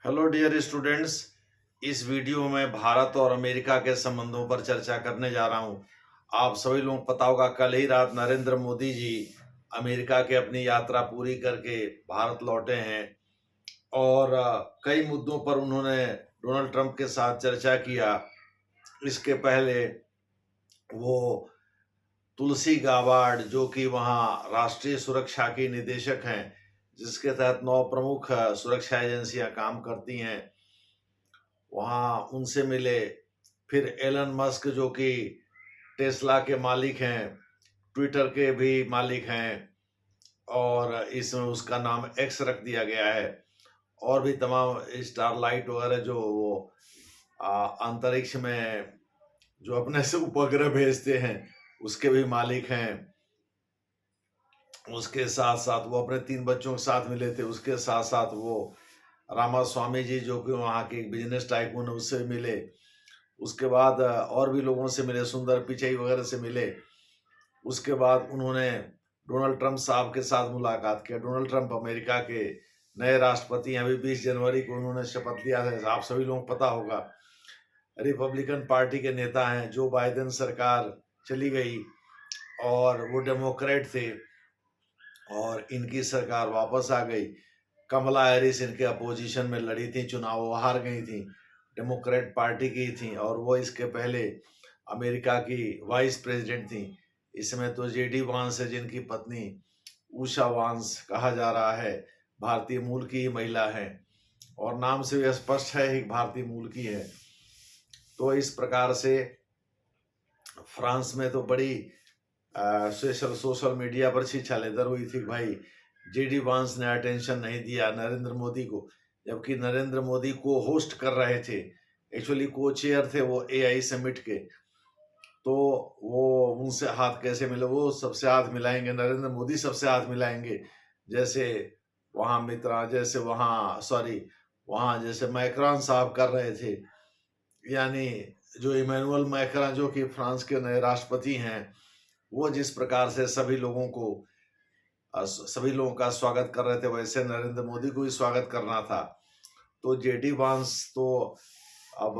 Hello dear students. इस video में भारत और अमेरिका के संबंधों पर चर्चा करने जा रहा हूं। आप सभी लोगों को पता होगा, कल ही रात नरेंद्र मोदी जी अमेरिका के अपनी यात्रा पूरी करके भारत लौटे हैं और कई मुद्दों पर उन्होंने डोनाल्ड ट्रंप के साथ चर्चा किया। इसके पहले वो तुलसी गाबार्ड, जो कि वहाँ राष्ट्रीय सुरक्षा की निदेशक हैं, जिसके तहत 9 प्रमुख सुरक्षा एजेंसियां काम करती हैं, वहाँ उनसे मिले। फिर एलन मस्क, जो कि टेस्ला के मालिक हैं, ट्विटर के भी मालिक हैं और इसमें उसका नाम एक्स रख दिया गया है, और भी तमाम स्टारलाइट वगैरह जो वो अंतरिक्ष में जो अपने से उपग्रह भेजते हैं, उसके भी मालिक हैं। उसके साथ साथ वो अपने 3 बच्चों के साथ मिले थे। उसके साथ साथ वो रामास्वामी जी, जो कि वहाँ के एक बिजनेस टाइकून है, उससे मिले। उसके बाद और भी लोगों से मिले, सुंदर पिचई वगैरह से मिले। उसके बाद उन्होंने डोनाल्ड ट्रंप साहब के साथ मुलाकात किया। डोनाल्ड ट्रंप अमेरिका के नए राष्ट्रपति हैं। अभी 20 जनवरी को उन्होंने शपथ लिया था, आप सभी लोगों को पता होगा। रिपब्लिकन पार्टी के नेता हैं। जो बाइडेन सरकार चली गई और वो डेमोक्रेट थे और इनकी सरकार वापस आ गई। कमला हैरिस इनके अपोजिशन में लड़ी थी, चुनाव वो हार गई थी, डेमोक्रेट पार्टी की थी, और वो इसके पहले अमेरिका की वाइस प्रेसिडेंट थी। इसमें तो जेडी वांस है, जिनकी पत्नी उषा वांस कहा जा रहा है, भारतीय मूल की ही महिला है और नाम से भी स्पष्ट है कि भारतीय मूल की है। तो इस प्रकार से फ्रांस में तो बड़ी सोशल मीडिया पर छिछालेदर हुई थी, भाई जेडी वांस ने अटेंशन नहीं दिया नरेंद्र मोदी को, जबकि नरेंद्र मोदी को होस्ट कर रहे थे। एक्चुअली को चेयर थे वो एआई समिट के। तो वो उनसे हाथ कैसे मिले? वो सबसे हाथ मिलाएंगे, नरेंद्र मोदी सबसे हाथ मिलाएंगे। जैसे वहां मित्रा, जैसे वहां जैसे मैक्रोन साहब कर रहे थे, यानी जो इमैनुअल मैक्रोन, जो कि फ्रांस के नए राष्ट्रपति हैं, वो जिस प्रकार से सभी लोगों का स्वागत कर रहे थे, वैसे नरेंद्र मोदी को भी स्वागत करना था। तो जेडी वांस तो अब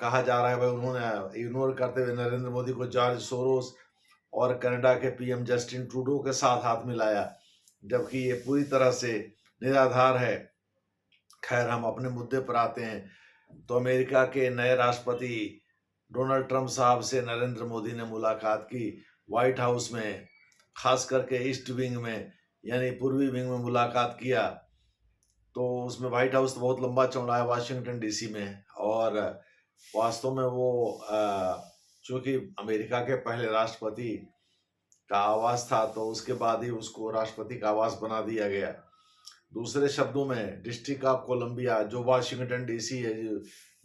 कहा जा रहा है भाई, उन्होंने इग्नोर करते हुए नरेंद्र मोदी को जॉर्ज सोरोस और कनाडा के पीएम जस्टिन ट्रूडो के साथ हाथ मिलाया, जबकि ये पूरी तरह से निराधार है। खैर, हम अपने मुद्दे पर आते हैं। तो अमेरिका के नए राष्ट्रपति डोनाल्ड ट्रंप साहब से नरेंद्र मोदी ने मुलाकात की व्हाइट हाउस में, खास करके ईस्ट विंग में, यानी पूर्वी विंग में मुलाकात किया। तो उसमें व्हाइट हाउस तो बहुत लंबा चौड़ा है वाशिंगटन डीसी में, और वास्तव में वो चूंकि अमेरिका के पहले राष्ट्रपति का आवास था, तो उसके बाद ही उसको राष्ट्रपति का आवास बना दिया गया। दूसरे शब्दों में, डिस्ट्रिक्ट ऑफ कोलंबिया, जो वाशिंगटन डीसी है,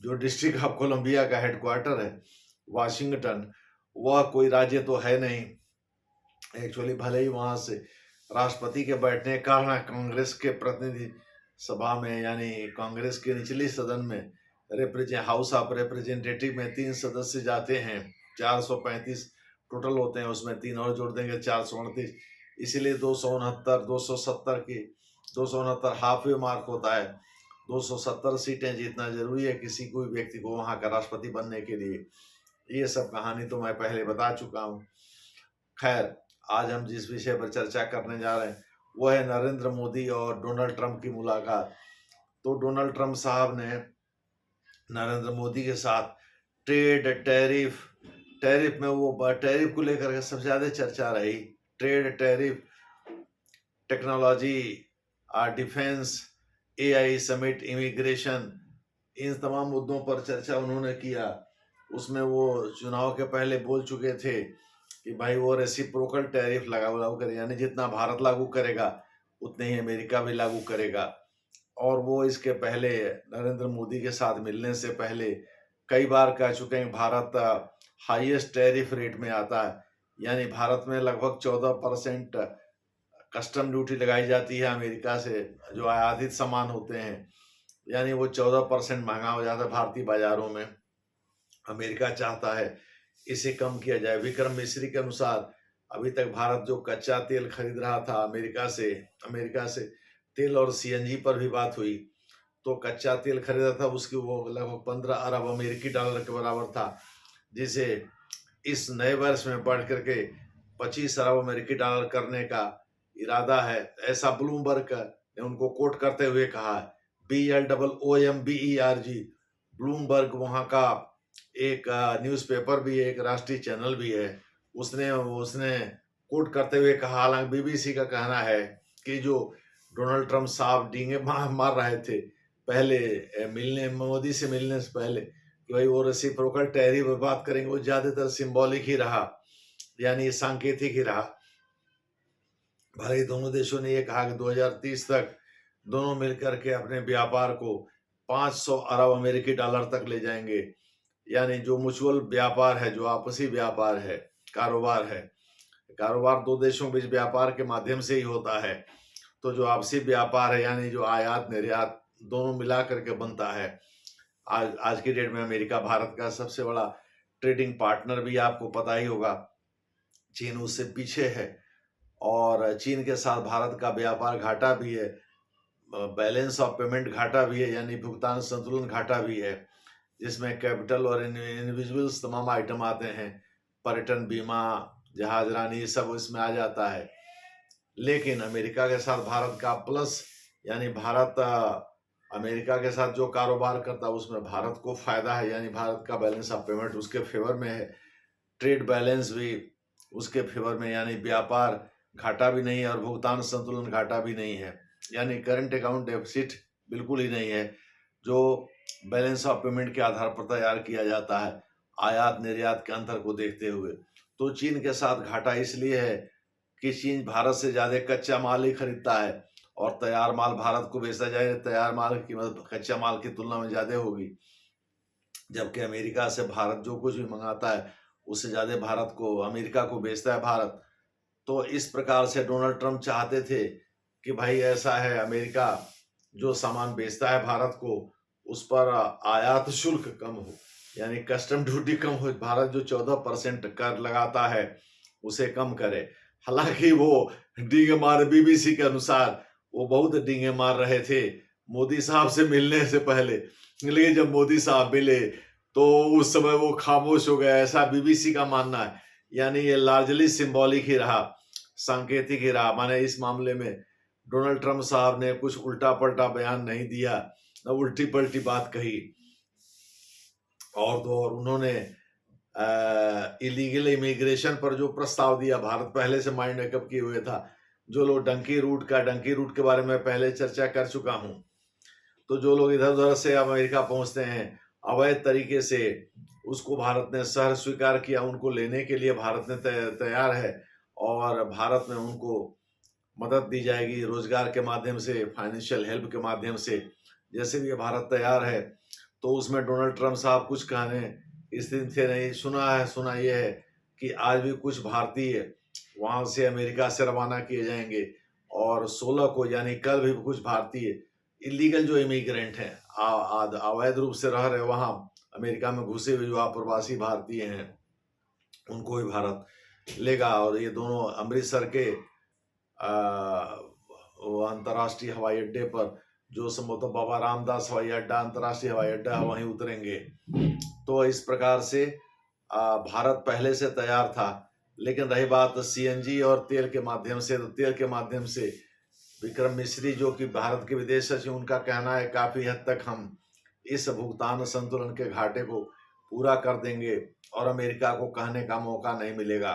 जो डिस्ट्रिक्ट ऑफ कोलंबिया का हेडक्वार्टर है वाशिंगटन, वह कोई राज्य तो है नहीं एक्चुअली। भले ही वहां से राष्ट्रपति के बैठने का कारण कांग्रेस के प्रतिनिधि सभा में, यानी कांग्रेस के निचली सदन में, हाउस ऑफ रिप्रेजेंटेटिव में 3 सदस्य जाते हैं। 435 टोटल होते हैं, उसमें 3 और जोड़ देंगे, 438। इसलिए 269 हाफ वे मार्क होता है। 270 सीटें जीतना जरूरी है किसी कोई व्यक्ति को वहां का राष्ट्रपति बनने के लिए। ये सब कहानी तो मैं पहले बता चुका हूँ। खैर, आज हम जिस विषय पर चर्चा करने जा रहे हैं वो है नरेंद्र मोदी और डोनाल्ड ट्रंप की मुलाकात। तो डोनाल्ड ट्रंप साहब ने नरेंद्र मोदी के साथ टैरिफ में, वो टैरिफ को लेकर के सबसे ज्यादा चर्चा रही। Trade, tariff, technology, defence, AI summit, immigration, इन तमाम मुद्दों पर चर्चा उन्होंने किया। उसमें वो चुनाव के पहले बोल चुके थे कि भाई वो रेसिप्रोकल टैरिफ लागू करे, यानी जितना भारत लागू करेगा उतने ही अमेरिका भी लागू करेगा। और वो इसके पहले नरेंद्र मोदी के साथ मिलने से पहले कई बार कह चुके हैं भारत हाईएस्ट टैरिफ रेट में आता है, यानी भारत में लगभग 14% कस्टम ड्यूटी लगाई जाती है अमेरिका से जो आयातित सामान होते हैं, यानी वो 14% महंगा हो जाता है भारतीय बाजारों में। अमेरिका चाहता है इसे कम किया जाए। विक्रम मिश्री के अनुसार अभी तक भारत जो कच्चा तेल खरीद रहा था अमेरिका से तेल और सीएनजी पर भी बात हुई, तो कच्चा तेल खरीदा था उसकी वो लगभग 15 अरब अमेरिकी डॉलर के बराबर था, जिसे इस नए वर्ष में बढ़ करके 25 अरब अमेरिकी डॉलर करने का इरादा है, ऐसा ब्लूमबर्ग ने उनको कोट करते हुए कहा है। BLOOMBERG, ब्लूमबर्ग वहाँ का एक न्यूज़पेपर भी है, एक राष्ट्रीय चैनल भी है। उसने उसने कोट करते हुए कहा, हालांकि बीबीसी का कहना है कि जो डोनाल्ड ट्रंप साहब डींगे मार रहे थे पहले मोदी से मिलने से पहले कि भाई वो रेसिप्रोकल टैरिफ पर बात करेंगे, वो ज्यादातर सिंबॉलिक ही रहा, यानी सांकेतिक ही रहा। भले दोनों देशों ने ये कहा कि 2030 तक दोनों मिलकर के अपने व्यापार को 500 अरब अमेरिकी डॉलर तक ले जाएंगे, यानी जो म्यूचुअल व्यापार है, जो आपसी व्यापार है, कारोबार है, कारोबार दो देशों के बीच व्यापार के माध्यम से ही होता है। तो जो आपसी व्यापार है, यानी जो आयात निर्यात दोनों मिला करके बनता है। आज की डेट में अमेरिका भारत का सबसे बड़ा ट्रेडिंग पार्टनर भी, आपको पता ही होगा। चीन उससे पीछे है और चीन के साथ भारत का व्यापार घाटा भी है, बैलेंस ऑफ पेमेंट घाटा भी है, यानी भुगतान संतुलन घाटा भी है, जिसमें कैपिटल और इंडिविजुअल्स तमाम आइटम आते हैं, पर्यटन बीमा, जहाजरानी, ये सब इसमें आ जाता है। लेकिन अमेरिका के साथ भारत का प्लस, यानी भारत अमेरिका के साथ जो कारोबार करता है उसमें भारत को फायदा है, यानी भारत का बैलेंस ऑफ पेमेंट उसके फेवर में है, ट्रेड बैलेंस भी उसके फेवर में, यानी व्यापार घाटा भी नहीं है और भुगतान संतुलन घाटा भी नहीं है, यानी करंट अकाउंट डेफिसिट बिल्कुल ही नहीं है, जो बैलेंस ऑफ पेमेंट के आधार पर तैयार किया जाता है आयात निर्यात के अंतर को देखते हुए। तो चीन के साथ घाटा इसलिए है कि चीन भारत से ज्यादा कच्चा माल ही खरीदता है और तैयार माल भारत को बेचा जाए, तैयार माल की कीमत कच्चा माल की तुलना में ज्यादा होगी, जबकि अमेरिका से भारत जो कुछ भी मंगाता है उससे ज्यादा भारत को, अमेरिका को बेचता है भारत। तो इस प्रकार से डोनाल्ड ट्रंप चाहते थे कि भाई ऐसा है, अमेरिका जो सामान बेचता है भारत को उस पर आयात शुल्क कम हो, यानी कस्टम ड्यूटी कम हो, भारत जो 14% कर लगाता है उसे कम करे। हालांकि वो डींगे मार, बीबीसी के अनुसार वो बहुत डींगे मार रहे थे मोदी साहब से मिलने से पहले, लेकिन जब मोदी साहब मिले तो उस समय वो खामोश हो गया, ऐसा बीबीसी का मानना है। यानी ये लार्जली सिंबॉलिक ही रहा, सांकेतिक ही रहा। माने इस मामले में डोनाल्ड ट्रंप साहब ने कुछ उल्टा पलटा बयान नहीं दिया, न उल्टी पलटी बात कही, और तो और उन्होंने इलीगल इमिग्रेशन पर जो प्रस्ताव दिया, भारत पहले से माइंड मेकअप किए हुए था। जो लोग डंकी रूट के बारे में पहले चर्चा कर चुका हूं। तो जो लोग इधर उधर से अमेरिका पहुंचते हैं अवैध तरीके से, उसको भारत ने सहर्ष स्वीकार किया, उनको लेने के लिए भारत ने तैयार है और भारत में उनको मदद दी जाएगी रोजगार के माध्यम से, फाइनेंशियल हेल्प के माध्यम से, जैसे भी भारत तैयार है। तो उसमें डोनाल्ड ट्रंप साहब कुछ कहने इस दिन से नहीं। सुना यह है कि आज भी कुछ भारतीय वहां से अमेरिका से रवाना किए जाएंगे और 16 को, यानी कल भी कुछ भारतीय इलीगल जो इमिग्रेंट हैं, अवैध रूप से रह रहे वहां अमेरिका में घुसे हुए जो अप्रवासी भारतीय हैं, उनको भी भारत लेगा। और ये दोनों अमृतसर के अंतर्राष्ट्रीय हवाई अड्डे पर, जो संभवतः बाबा रामदास हवाई अड्डा अंतर्राष्ट्रीय हवाई अड्डा है, वहीं उतरेंगे। तो इस प्रकार से भारत पहले से तैयार था। लेकिन रही बात सीएनजी और तेल के माध्यम से, तो तेल के माध्यम से विक्रम मिश्री जो कि भारत के विदेश सचिव, उनका कहना है काफी हद तक हम इस भुगतान संतुलन के घाटे को पूरा कर देंगे और अमेरिका को कहने का मौका नहीं मिलेगा।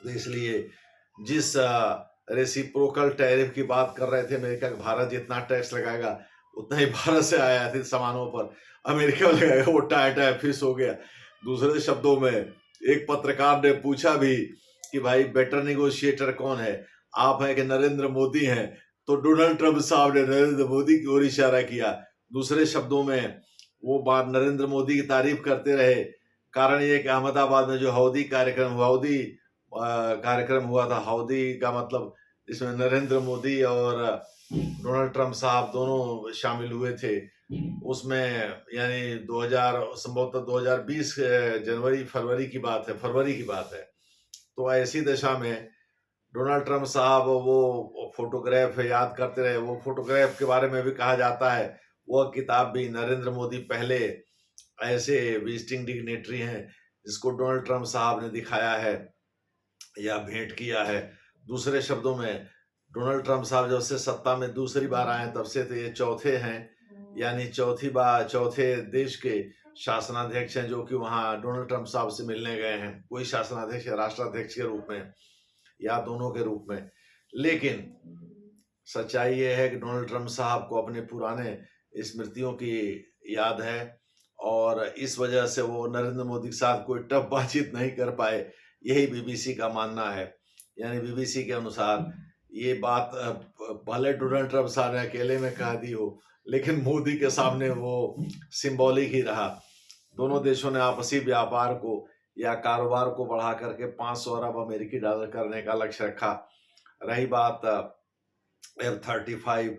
तो इसलिए जिस रेसिप्रोकल टैरिफ की बात कर रहे थे अमेरिका, भारत जितना टैक्स लगाएगा उतना ही भारत से आयातित सामानों पर अमेरिका लगाएगा, वो टाई फिश हो गया। दूसरे शब्दों में एक पत्रकार ने पूछा भी कि भाई बेटर निगोशिएटर कौन है, आप हैं कि नरेंद्र मोदी हैं? तो डोनाल्ड ट्रंप साहब ने नरेंद्र मोदी की ओर इशारा किया। दूसरे शब्दों में वो बात नरेंद्र मोदी की तारीफ करते रहे। कारण ये कि अहमदाबाद में जो हौदी कार्यक्रम हुआ था, हौदी का मतलब जिसमें नरेंद्र मोदी और डोनाल्ड ट्रंप साहब दोनों शामिल हुए थे, उसमें यानी 2000 संभवतः 2020 फरवरी की बात है। तो ऐसी दशा में डोनाल्ड ट्रंप साहब वो फोटोग्राफ याद करते रहे। वो फोटोग्राफ के बारे में भी कहा जाता है वह किताब भी नरेंद्र मोदी पहले ऐसे विजिटिंग डिग्नेटरी हैं जिसको डोनाल्ड ट्रंप साहब ने दिखाया है या भेंट किया है। दूसरे शब्दों में डोनाल्ड ट्रंप साहब जब से सत्ता में दूसरी बार आए तब से तो ये चौथे हैं, यानी चौथी बार चौथे देश के शासनाध्यक्ष हैं जो कि वहां डोनाल्ड ट्रंप साहब से मिलने गए हैं, कोई शासनाध्यक्ष या राष्ट्राध्यक्ष के रूप में या दोनों के रूप में। लेकिन सच्चाई ये है कि डोनाल्ड ट्रंप साहब को अपने पुराने स्मृतियों की याद है और इस वजह से वो नरेंद्र मोदी के साथ कोई टफ बातचीत नहीं कर पाए, यही बीबीसी का मानना है। यानी बीबीसी के अनुसार ये बात भले डोनाल्ड ट्रंप साहब ने अकेले में कह दी हो, लेकिन मोदी के सामने वो सिंबॉलिक ही रहा। दोनों देशों ने आपसी व्यापार को या कारोबार को बढ़ा करके 500 अरब अमेरिकी डॉलर करने का लक्ष्य रखा। रही बात F-35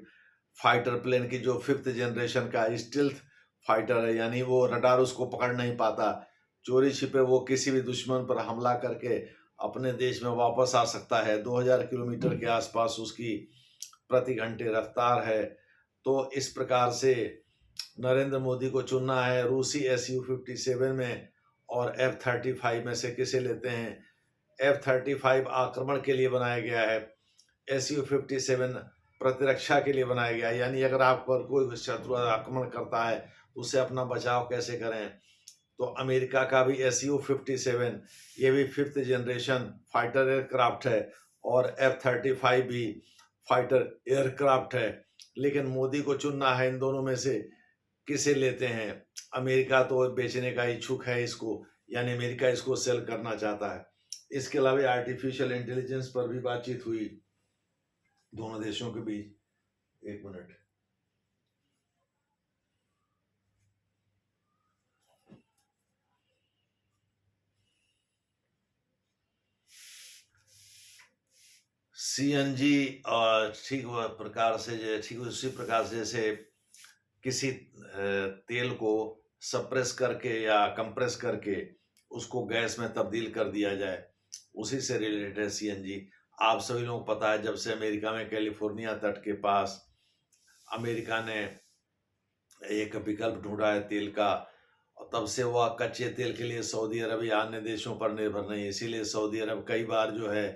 फाइटर प्लेन की, जो 5th जनरेशन का स्टील्थ फाइटर है, यानी वो रडार उसको पकड़ नहीं पाता, चोरी छिपे वो किसी भी दुश्मन पर हमला करके अपने देश में वापस आ सकता है। 2000 किलोमीटर के आसपास उसकी प्रति घंटे रफ्तार है। तो इस प्रकार से नरेंद्र मोदी को चुनना है रूसी Su-57 में और F-35 में से किसे लेते हैं। F-35 आक्रमण के लिए बनाया गया है, Su-57 प्रतिरक्षा के लिए बनाया गया है, यानी अगर आप पर कोई शत्रु आक्रमण करता है तो उससे अपना बचाव कैसे करें। तो अमेरिका का भी Su-57 ये भी 5th जनरेशन फाइटर एयरक्राफ्ट है और F-35 भी फाइटर एयरक्राफ्ट है। लेकिन मोदी को चुनना है इन दोनों में से किसे लेते हैं। अमेरिका तो बेचने का इच्छुक है इसको, यानी अमेरिका इसको सेल करना चाहता है। इसके अलावा आर्टिफिशियल इंटेलिजेंस पर भी बातचीत हुई दोनों देशों के बीच। एक मिनट, सीएनजी ठीक प्रकार से, ठीक उसी प्रकार से जैसे किसी तेल को सप्रेस करके या कंप्रेस करके उसको गैस में तब्दील कर दिया जाए, उसी से रिलेटेड है सीएनजी। आप सभी लोगों को पता है जब से अमेरिका में कैलिफोर्निया तट के पास अमेरिका ने एक विकल्प ढूंढा है तेल का, और तब से वह कच्चे तेल के लिए सऊदी अरब या अन्य देशों पर निर्भर नहीं है। इसीलिए सऊदी अरब कई बार जो है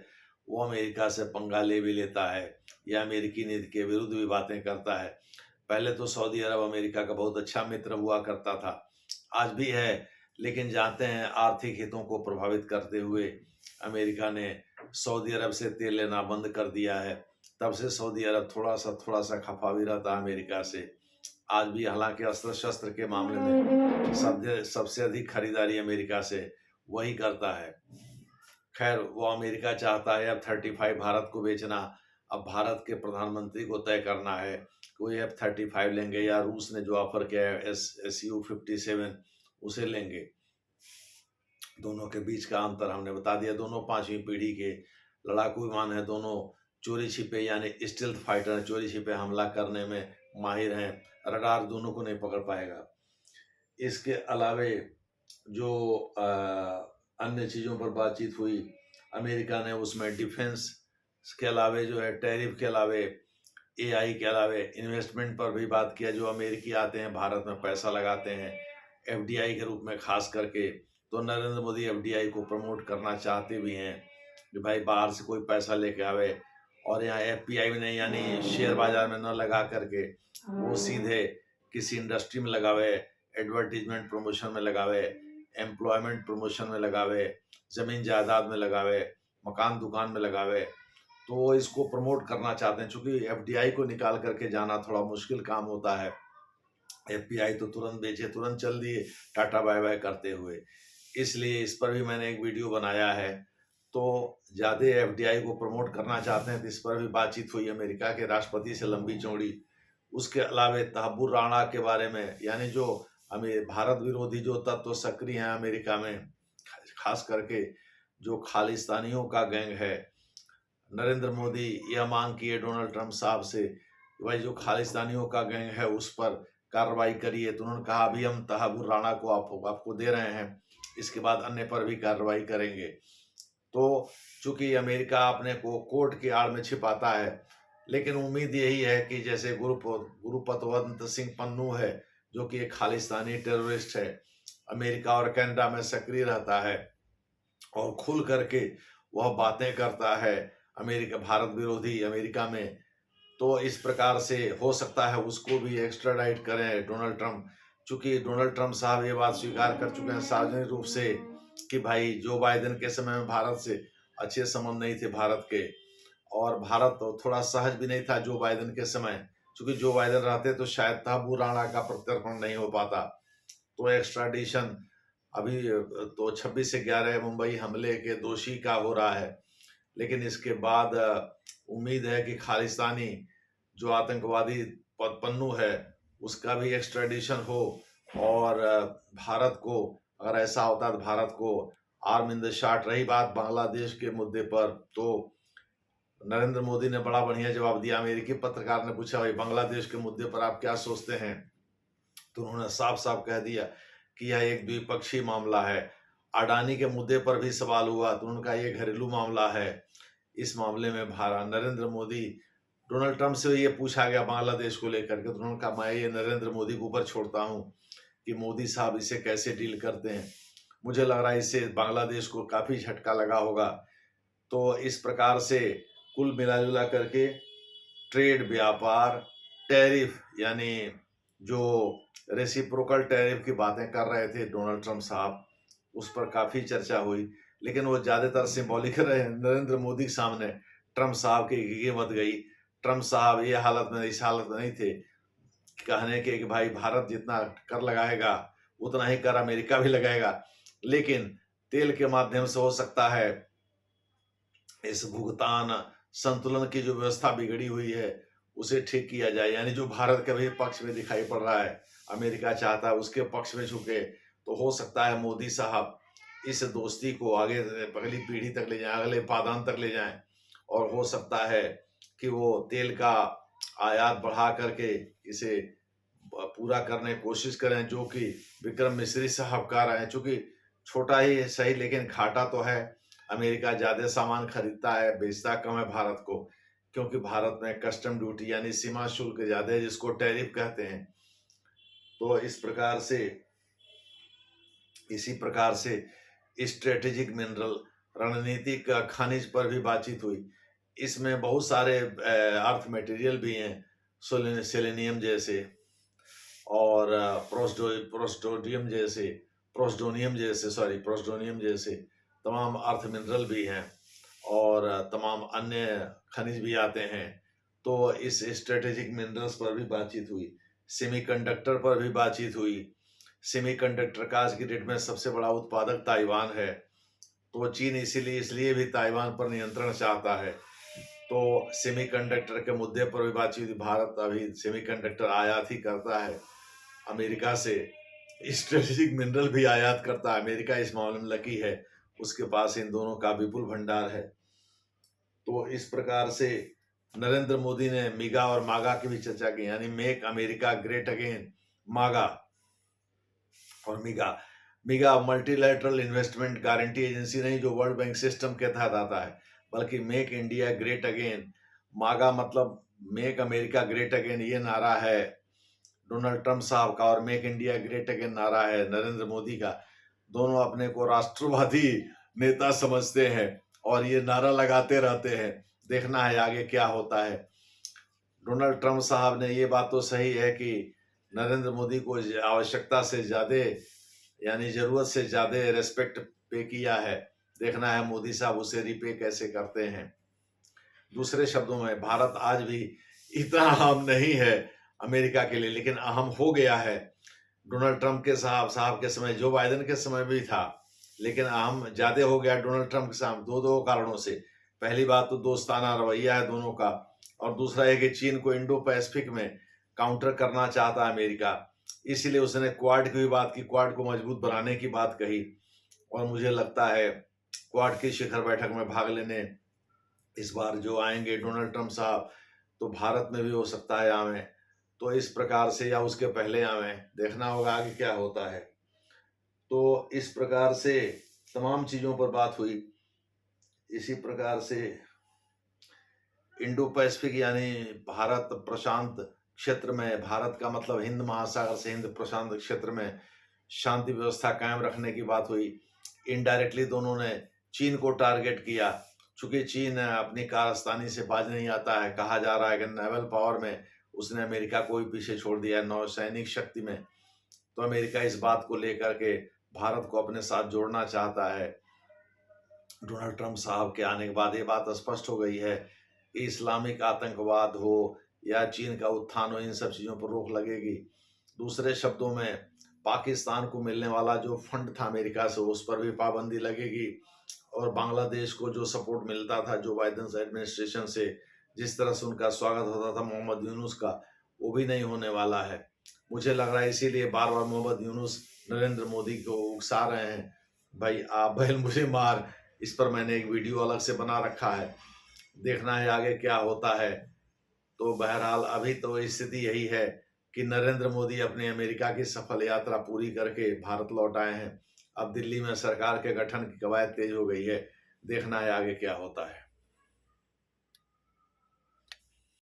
वो अमेरिका से पंगा ले भी लेता है या अमेरिकी नीति के विरुद्ध भी बातें करता है। पहले तो सऊदी अरब अमेरिका का बहुत अच्छा मित्र हुआ करता था, आज भी है, लेकिन जानते हैं आर्थिक हितों को प्रभावित करते हुए अमेरिका ने सऊदी अरब से तेल लेना बंद कर दिया है। तब से सऊदी अरब थोड़ा सा खफा भी रहता है अमेरिका से आज भी। हालांकि अस्त्र शस्त्र के मामले में सबसे अधिक खरीदारी अमेरिका से वही करता है। खैर, वो अमेरिका चाहता है F-35 भारत को बेचना। अब भारत के प्रधानमंत्री को तय करना है कोई F-35 लेंगे या रूस ने जो ऑफर किया है Su-57 उसे लेंगे। दोनों के बीच का अंतर हमने बता दिया। दोनों 5वीं पीढ़ी के लड़ाकू विमान है, दोनों चोरी छिपे यानी स्टील्थ फाइटर, चोरी छिपे हमला करने में माहिर हैं, रडार दोनों को नहीं पकड़ पाएगा। इसके अलावे जो अन्य चीज़ों पर बातचीत हुई, अमेरिका ने उसमें डिफेंस के अलावे जो है टैरिफ के अलावे AI के अलावे इन्वेस्टमेंट पर भी बात किया। जो अमेरिकी आते हैं भारत में पैसा लगाते हैं FDI के रूप में खास करके, तो नरेंद्र मोदी FDI को प्रमोट करना चाहते भी हैं कि भाई बाहर से कोई पैसा लेके आवे और यहाँ FPI में नहीं, यानी शेयर बाजार में न लगा करके वो सीधे किसी इंडस्ट्री में लगावे, एडवर्टीजमेंट प्रमोशन में लगावे, एम्प्लॉयमेंट प्रमोशन में लगावे, जमीन जायदाद में लगावे, मकान दुकान में लगावे। तो वो इसको प्रमोट करना चाहते हैं। चूंकि FDI को निकाल करके जाना थोड़ा मुश्किल काम होता है, FPI तो तुरंत बेचे तुरंत चल दिए टाटा बाय बाय करते हुए, इसलिए इस पर भी मैंने एक वीडियो बनाया है। तो ज़्यादा FDI को प्रमोट करना चाहते हैं तो इस पर भी बातचीत हुई अमेरिका के राष्ट्रपति से लंबी चौड़ी। उसके अलावा तहब्बुर राणा के बारे में, यानी जो भारत विरोधी जो तत्व सक्रिय हैं अमेरिका में, खास करके जो खालिस्तानियों का गैंग है। नरेंद्र मोदी यह मांग की है डोनाल्ड ट्रंप साहब से कि भाई जो खालिस्तानियों का गैंग है उस पर कार्रवाई करिए। तो उन्होंने कहा अभी हम तहब्बुर राणा को आपको दे रहे हैं, इसके बाद अन्य पर भी कार्रवाई करेंगे। तो चूंकि अमेरिका अपने को कोर्ट की आड़ में छिपाता है, लेकिन उम्मीद यही है कि जैसे गुरुपतवंत सिंह पन्नू है, जो कि एक खालिस्तानी टेररिस्ट है, अमेरिका और कनाडा में सक्रिय रहता है और खुल करके वह बातें करता है अमेरिका भारत विरोधी अमेरिका में, तो इस प्रकार से हो सकता है उसको भी एक्स्ट्राडाइट करें डोनाल्ड ट्रंप। चूंकि डोनाल्ड ट्रंप साहब ये बात स्वीकार कर चुके हैं सार्वजनिक रूप से कि भाई जो बाइडेन के समय में भारत से अच्छे संबंध नहीं थे भारत के, और भारत तो थोड़ा सहज भी नहीं था जो बाइडेन के समय, क्योंकि जो बाइडेन रहते तो शायद तब्बू राणा का प्रत्यर्पण नहीं हो पाता। तो एक्स्ट्राडिशन अभी तो 26/11 मुंबई हमले के दोषी का हो रहा है, लेकिन इसके बाद उम्मीद है कि खालिस्तानी जो आतंकवादी पन्नू है उसका भी एक्स्ट्राडिशन हो, और भारत को, अगर ऐसा होता है तो भारत को आर्म इन द शार्ट। रही बात बांग्लादेश के मुद्दे पर, तो नरेंद्र मोदी ने बड़ा बढ़िया जवाब दिया। अमेरिकी पत्रकार ने पूछा भाई बांग्लादेश के मुद्दे पर आप क्या सोचते हैं, तो उन्होंने साफ साफ कह दिया कि यह एक द्विपक्षीय मामला है। अडानी के मुद्दे पर भी सवाल हुआ तो उनका ये घरेलू मामला है। इस मामले में भारत नरेंद्र मोदी, डोनाल्ड ट्रंप से ये पूछा गया बांग्लादेश को लेकर के, तो उन्होंने कहा मैं ये नरेंद्र मोदी के ऊपर छोड़ता हूँ कि मोदी साहब इसे कैसे डील करते हैं। मुझे लग रहा है इससे बांग्लादेश को काफी झटका लगा होगा। तो इस प्रकार से कुल मिला जुला करके ट्रेड, व्यापार, टैरिफ, यानी जो रेसिप्रोकल टैरिफ की बातें कर रहे थे डोनाल्ड ट्रंप साहब, उस पर काफी चर्चा हुई, लेकिन वो ज्यादातर सिंबॉलिक रहे नरेंद्र मोदी के सामने। ट्रंप साहब की कीमत गई। ट्रंप साहब ये हालत में, इस हालत में नहीं थे कहने के कि भाई भारत जितना कर लगाएगा उतना ही कर अमेरिका भी लगाएगा, लेकिन तेल के माध्यम से हो सकता है इस भुगतान संतुलन की जो व्यवस्था बिगड़ी हुई है उसे ठीक किया जाए। यानी जो भारत के भी पक्ष में दिखाई पड़ रहा है, अमेरिका चाहता है उसके पक्ष में झुके, तो हो सकता है मोदी साहब इस दोस्ती को आगे अगली पीढ़ी तक ले जाएं, अगले पादान तक ले जाएं, और हो सकता है कि वो तेल का आयात बढ़ा करके इसे पूरा करने की कोशिश करें, जो कि विक्रम मिश्री साहब कर रहे हैं। चूंकि छोटा ही सही लेकिन घाटा तो है। अमेरिका ज्यादा सामान खरीदता है, बेचता कम है भारत को, क्योंकि भारत में कस्टम ड्यूटी यानी सीमा शुल्क ज्यादा है, जिसको टैरिफ कहते हैं। तो इसी प्रकार से स्ट्रेटेजिक मिनरल, रणनीतिक खनिज पर भी बातचीत हुई। इसमें बहुत सारे अर्थ मटेरियल भी हैं, सेलेनियम जैसे, और प्रोस्टोनियम जैसे तमाम अर्थ मिनरल भी हैं, और तमाम अन्य खनिज भी आते हैं। तो इस स्ट्रेटेजिक मिनरल्स पर भी बातचीत हुई। सेमीकंडक्टर पर भी बातचीत हुई। सेमीकंडक्टर का आज की डेट में सबसे बड़ा उत्पादक ताइवान है, तो चीन इसलिए भी ताइवान पर नियंत्रण चाहता है। तो सेमीकंडक्टर के मुद्दे पर भी बातचीत। भारत अभी सेमीकंडक्टर आयात ही करता है अमेरिका से, स्ट्रेटेजिक मिनरल भी आयात करता है। अमेरिका इस मामले में लकी है, उसके पास इन दोनों का विपुल भंडार है। तो इस प्रकार से नरेंद्र मोदी ने मीगा और मागा की भी चर्चा की, यानी मेक अमेरिका ग्रेट अगेन, मागा और मीगा। मीगा मल्टीलैटरल इन्वेस्टमेंट गारंटी एजेंसी नहीं जो वर्ल्ड बैंक सिस्टम के तहत आता है, बल्कि मेक इंडिया ग्रेट अगेन। मागा मतलब मेक अमेरिका ग्रेट अगेन, ये नारा है डोनाल्ड ट्रंप साहब का, और मेक इंडिया ग्रेट अगेन नारा है नरेंद्र मोदी का। दोनों अपने को राष्ट्रवादी नेता समझते हैं और ये नारा लगाते रहते हैं। देखना है आगे क्या होता है। डोनाल्ड ट्रंप साहब ने ये बात तो सही है कि नरेंद्र मोदी को आवश्यकता से ज्यादा, यानी जरूरत से ज्यादा रेस्पेक्ट पे किया है। देखना है मोदी साहब उसे रिपे कैसे करते हैं। दूसरे शब्दों में भारत आज भी इतना अहम नहीं है अमेरिका के लिए, लेकिन अहम हो गया है। डोनाल्ड ट्रंप के साहब के समय, जो बाइडेन के समय भी था, लेकिन अहम ज्यादा हो गया डोनाल्ड ट्रंप के साथ दो कारणों से। पहली बात तो दोस्ताना रवैया है दोनों का, और दूसरा है कि चीन को इंडो पैसिफिक में काउंटर करना चाहता है अमेरिका, इसीलिए उसने क्वाड की भी बात की, क्वाड को मजबूत बनाने की बात कही। और मुझे लगता है क्वाड की शिखर बैठक में भाग लेने इस बार जो आएंगे डोनाल्ड ट्रंप साहब, तो भारत में भी हो सकता है आवे, तो इस प्रकार से, या उसके पहले आवे, देखना होगा आगे क्या होता है। तो इस प्रकार से तमाम चीजों पर बात हुई। इसी प्रकार से इंडो पैसिफिक यानी भारत प्रशांत क्षेत्र में, भारत का मतलब हिंद महासागर से हिंद प्रशांत क्षेत्र में शांति व्यवस्था कायम रखने की बात हुई। इनडायरेक्टली दोनों ने चीन को टारगेट किया, चूंकि चीन अपनी कारस्तानी से बाज नहीं आता है। कहा जा रहा है कि नेवल पावर में उसने अमेरिका को भी पीछे छोड़ दिया है, नौसैनिक शक्ति में। तो अमेरिका इस बात को लेकर के भारत को अपने साथ जोड़ना चाहता है। डोनाल्ड ट्रंप साहब के आने के बाद ये बात स्पष्ट हो गई है कि इस्लामिक आतंकवाद हो या चीन का उत्थान हो, इन सब चीज़ों पर रोक लगेगी। दूसरे शब्दों में, पाकिस्तान को मिलने वाला जो फंड था अमेरिका से, उस पर भी पाबंदी लगेगी। और बांग्लादेश को जो सपोर्ट मिलता था जो बाइडेन एडमिनिस्ट्रेशन से, जिस तरह से उनका स्वागत होता था मोहम्मद यूनुस का, वो भी नहीं होने वाला है। मुझे लग रहा है इसीलिए बार बार मोहम्मद यूनुस नरेंद्र मोदी को उकसा रहे हैं, भाई आप बैल मुझे मार। इस पर मैंने एक वीडियो अलग से बना रखा है, देखना है आगे क्या होता है। तो बहरहाल अभी तो स्थिति यही है कि नरेंद्र मोदी अपनी अमेरिका की सफल यात्रा पूरी करके भारत लौट आए हैं। अब दिल्ली में सरकार के गठन की कवायद तेज हो गई है, देखना है आगे क्या होता है।